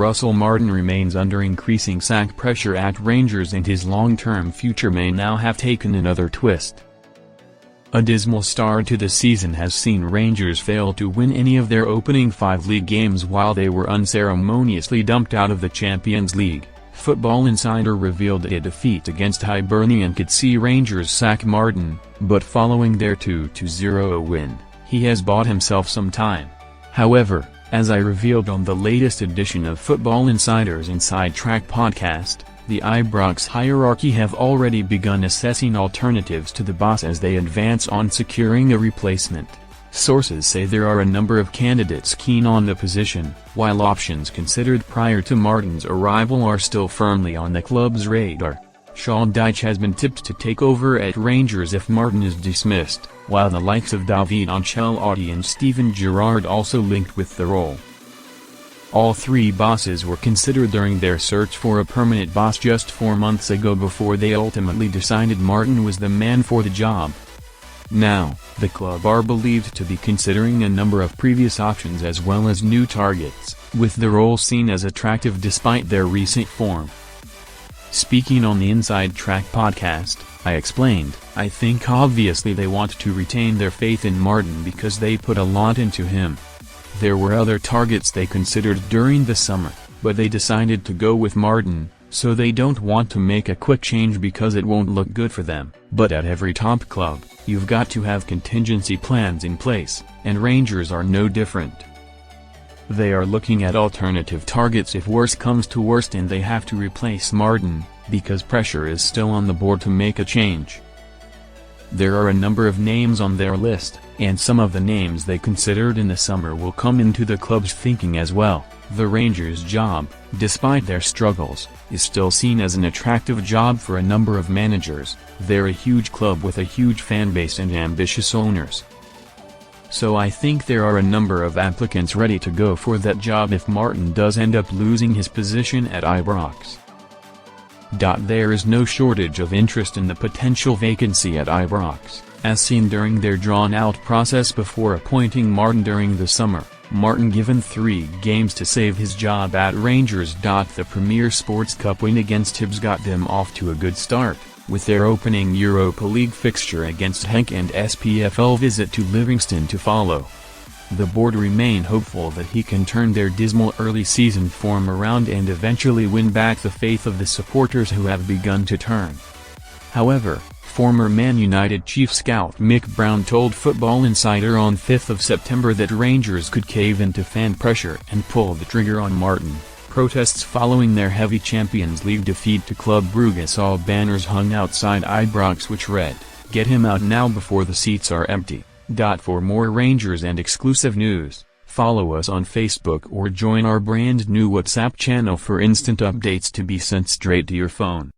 Russell Martin remains under increasing sack pressure at Rangers, and his long-term future may now have taken another twist. A dismal start to the season has seen Rangers fail to win any of their opening 5 league games while they were unceremoniously dumped out of the Champions League. Football Insider revealed a defeat against Hibernian could see Rangers sack Martin, but following their 2-0 win, he has bought himself some time. However, as I revealed on the latest edition of Football Insider's Inside Track podcast, the Ibrox hierarchy have already begun assessing alternatives to the boss as they advance on securing a replacement. Sources say there are a number of candidates keen on the position, while options considered prior to Martin's arrival are still firmly on the club's radar. Sean Dyche has been tipped to take over at Rangers if Martin is dismissed, while the likes of David Ancelotti and Steven Gerrard also linked with the role. All 3 bosses were considered during their search for a permanent boss just 4 months ago before they ultimately decided Martin was the man for the job. Now, the club are believed to be considering a number of previous options as well as new targets, with the role seen as attractive despite their recent form. Speaking on the Inside Track podcast, I explained, I think obviously they want to retain their faith in Martin because they put a lot into him. There were other targets they considered during the summer, but they decided to go with Martin, so they don't want to make a quick change because it won't look good for them. But at every top club, you've got to have contingency plans in place, and Rangers are no different. They are looking at alternative targets if worse comes to worst and they have to replace Martin, because pressure is still on the board to make a change. There are a number of names on their list, and some of the names they considered in the summer will come into the club's thinking as well. The Rangers' job, despite their struggles, is still seen as an attractive job for a number of managers. They're a huge club with a huge fan base and ambitious owners. So I think there are a number of applicants ready to go for that job if Martin does end up losing his position at Ibrox. There is no shortage of interest in the potential vacancy at Ibrox, as seen during their drawn-out process before appointing Martin during the summer. Martin given 3 games to save his job at Rangers. The Premier Sports Cup win against Hibs got them off to a good start, with their opening Europa League fixture against Henk and SPFL visit to Livingston to follow. The board remain hopeful that he can turn their dismal early season form around and eventually win back the faith of the supporters who have begun to turn. However, former Man United chief scout Mick Brown told Football Insider on 5 September that Rangers could cave into fan pressure and pull the trigger on Martin. Protests following their heavy Champions League defeat to Club Brugge saw banners hung outside Ibrox which read, "Get him out now before the seats are empty." For more Rangers and exclusive news, follow us on Facebook or join our brand new WhatsApp channel for instant updates to be sent straight to your phone.